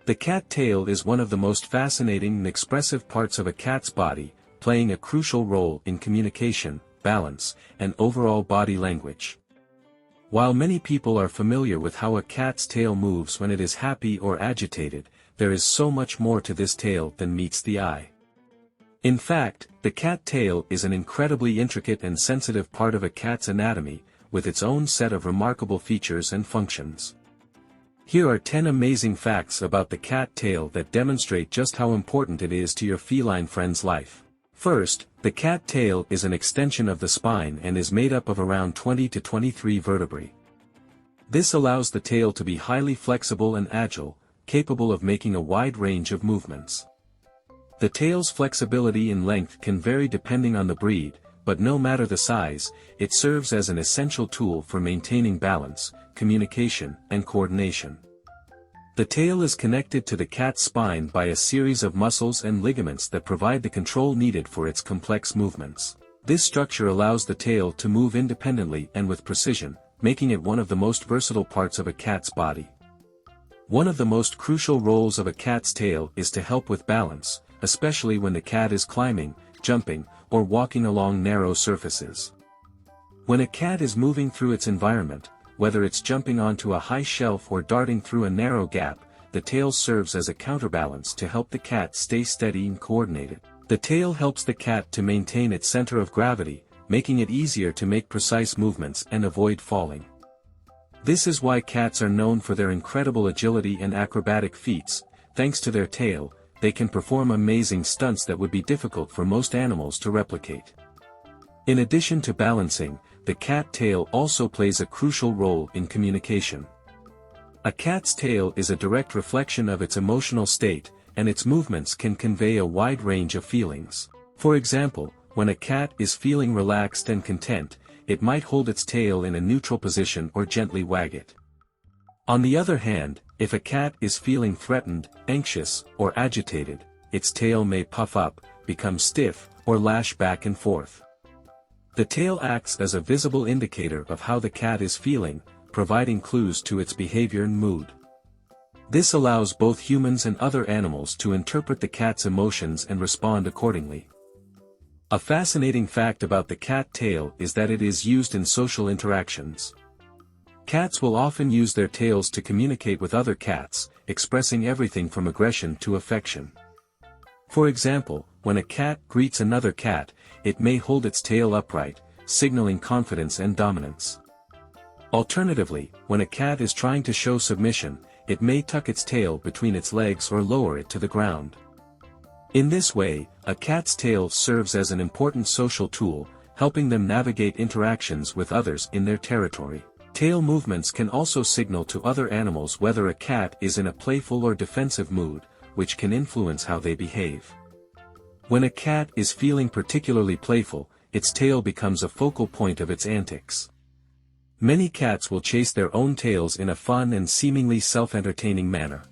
The cat tail is one of the most fascinating and expressive parts of a cat's body, playing a crucial role in communication, balance, and overall body language. While many people are familiar with how a cat's tail moves when it is happy or agitated, there is so much more to this tail than meets the eye. In fact, the cat tail is an incredibly intricate and sensitive part of a cat's anatomy, with its own set of remarkable features and functions. Here are 10 amazing facts about the cat tail that demonstrate just how important it is to your feline friend's life. First, the cat tail is an extension of the spine and is made up of around 20 to 23 vertebrae. This allows the tail to be highly flexible and agile, capable of making a wide range of movements. The tail's flexibility and length can vary depending on the breed, but no matter the size, it serves as an essential tool for maintaining balance, communication, and coordination. The tail is connected to the cat's spine by a series of muscles and ligaments that provide the control needed for its complex movements. This structure allows the tail to move independently and with precision, making it one of the most versatile parts of a cat's body. One of the most crucial roles of a cat's tail is to help with balance, especially when the cat is climbing, jumping, or walking along narrow surfaces. When a cat is moving through its environment, whether it's jumping onto a high shelf or darting through a narrow gap, the tail serves as a counterbalance to help the cat stay steady and coordinated. The tail helps the cat to maintain its center of gravity, making it easier to make precise movements and avoid falling. This is why cats are known for their incredible agility and acrobatic feats. Thanks to their tail, they can perform amazing stunts that would be difficult for most animals to replicate. In addition to balancing, the cat tail also plays a crucial role in communication. A cat's tail is a direct reflection of its emotional state, and its movements can convey a wide range of feelings. For example, when a cat is feeling relaxed and content, it might hold its tail in a neutral position or gently wag it. On the other hand, if a cat is feeling threatened, anxious, or agitated, its tail may puff up, become stiff, or lash back and forth. The tail acts as a visible indicator of how the cat is feeling, providing clues to its behavior and mood. This allows both humans and other animals to interpret the cat's emotions and respond accordingly. A fascinating fact about the cat tail is that it is used in social interactions. Cats will often use their tails to communicate with other cats, expressing everything from aggression to affection. For example, when a cat greets another cat, it may hold its tail upright, signaling confidence and dominance. Alternatively, when a cat is trying to show submission, it may tuck its tail between its legs or lower it to the ground. In this way, a cat's tail serves as an important social tool, helping them navigate interactions with others in their territory. Tail movements can also signal to other animals whether a cat is in a playful or defensive mood, which can influence how they behave. When a cat is feeling particularly playful, its tail becomes a focal point of its antics. Many cats will chase their own tails in a fun and seemingly self-entertaining manner.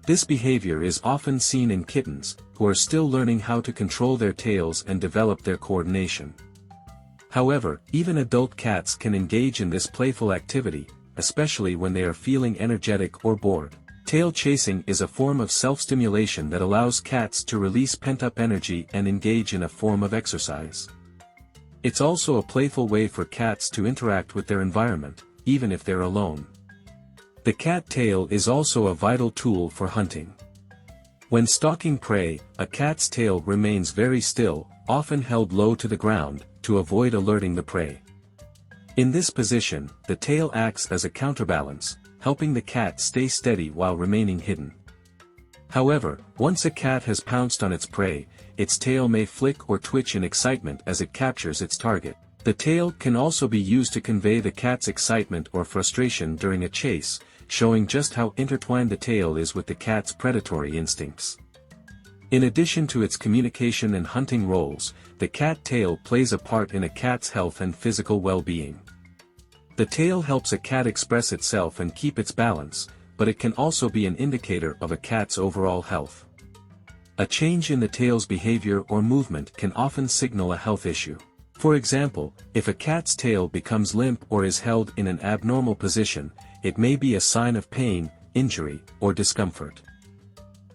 This behavior is often seen in kittens, who are still learning how to control their tails and develop their coordination. However, even adult cats can engage in this playful activity, especially when they are feeling energetic or bored. Tail chasing is a form of self-stimulation that allows cats to release pent-up energy and engage in a form of exercise. It's also a playful way for cats to interact with their environment, even if they're alone. The cat tail is also a vital tool for hunting. When stalking prey, a cat's tail remains very still, often held low to the ground, to avoid alerting the prey. In this position, the tail acts as a counterbalance, helping the cat stay steady while remaining hidden. However, once a cat has pounced on its prey, its tail may flick or twitch in excitement as it captures its target. The tail can also be used to convey the cat's excitement or frustration during a chase, showing just how intertwined the tail is with the cat's predatory instincts. In addition to its communication and hunting roles, the cat tail plays a part in a cat's health and physical well-being. The tail helps a cat express itself and keep its balance, but it can also be an indicator of a cat's overall health. A change in the tail's behavior or movement can often signal a health issue. For example, if a cat's tail becomes limp or is held in an abnormal position, it may be a sign of pain, injury, or discomfort.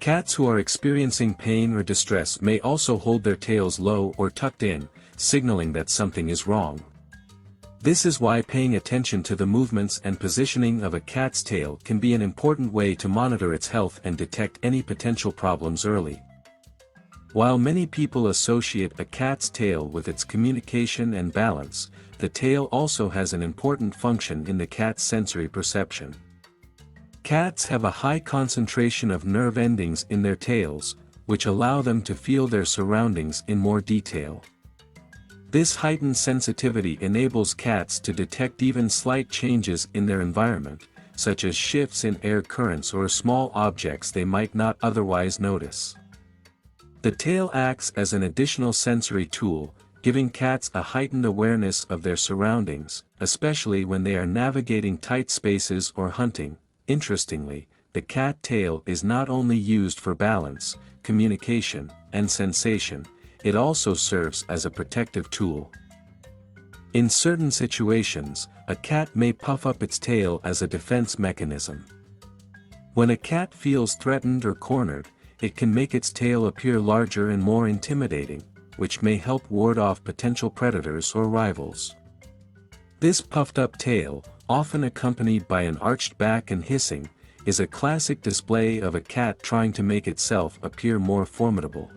Cats who are experiencing pain or distress may also hold their tails low or tucked in, signaling that something is wrong. This is why paying attention to the movements and positioning of a cat's tail can be an important way to monitor its health and detect any potential problems early. While many people associate a cat's tail with its communication and balance, the tail also has an important function in the cat's sensory perception. Cats have a high concentration of nerve endings in their tails, which allow them to feel their surroundings in more detail. This heightened sensitivity enables cats to detect even slight changes in their environment, such as shifts in air currents or small objects they might not otherwise notice. The tail acts as an additional sensory tool, giving cats a heightened awareness of their surroundings, especially when they are navigating tight spaces or hunting. Interestingly, the cat tail is not only used for balance, communication, and sensation, it also serves as a protective tool. In certain situations, a cat may puff up its tail as a defense mechanism. When a cat feels threatened or cornered, it can make its tail appear larger and more intimidating, which may help ward off potential predators or rivals. This puffed-up tail, often accompanied by an arched back and hissing, is a classic display of a cat trying to make itself appear more formidable.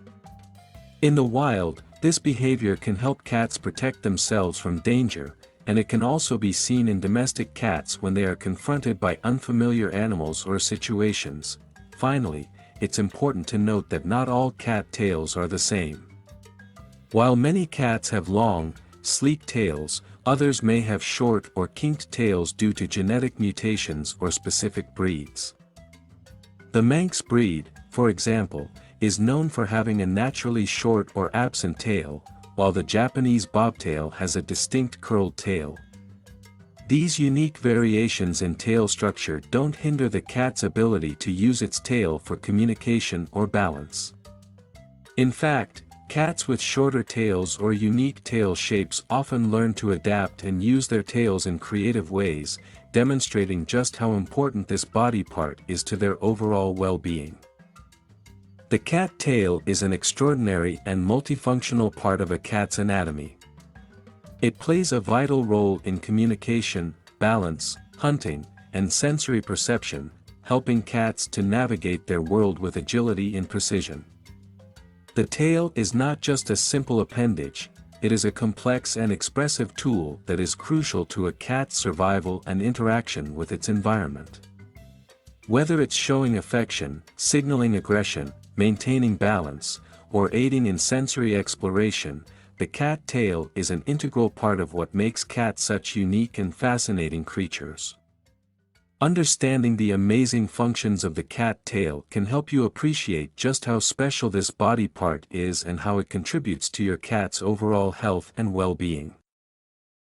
In the wild, this behavior can help cats protect themselves from danger, and it can also be seen in domestic cats when they are confronted by unfamiliar animals or situations. Finally, it's important to note that not all cat tails are the same. While many cats have long, sleek tails, others may have short or kinked tails due to genetic mutations or specific breeds. The Manx breed, for example, is known for having a naturally short or absent tail, while the Japanese bobtail has a distinct curled tail. These unique variations in tail structure don't hinder the cat's ability to use its tail for communication or balance. In fact, cats with shorter tails or unique tail shapes often learn to adapt and use their tails in creative ways, demonstrating just how important this body part is to their overall well-being. The cat tail is an extraordinary and multifunctional part of a cat's anatomy. It plays a vital role in communication, balance, hunting, and sensory perception, helping cats to navigate their world with agility and precision. The tail is not just a simple appendage, it is a complex and expressive tool that is crucial to a cat's survival and interaction with its environment. Whether it's showing affection, signaling aggression, maintaining balance, or aiding in sensory exploration, the cat tail is an integral part of what makes cats such unique and fascinating creatures. Understanding the amazing functions of the cat tail can help you appreciate just how special this body part is and how it contributes to your cat's overall health and well-being.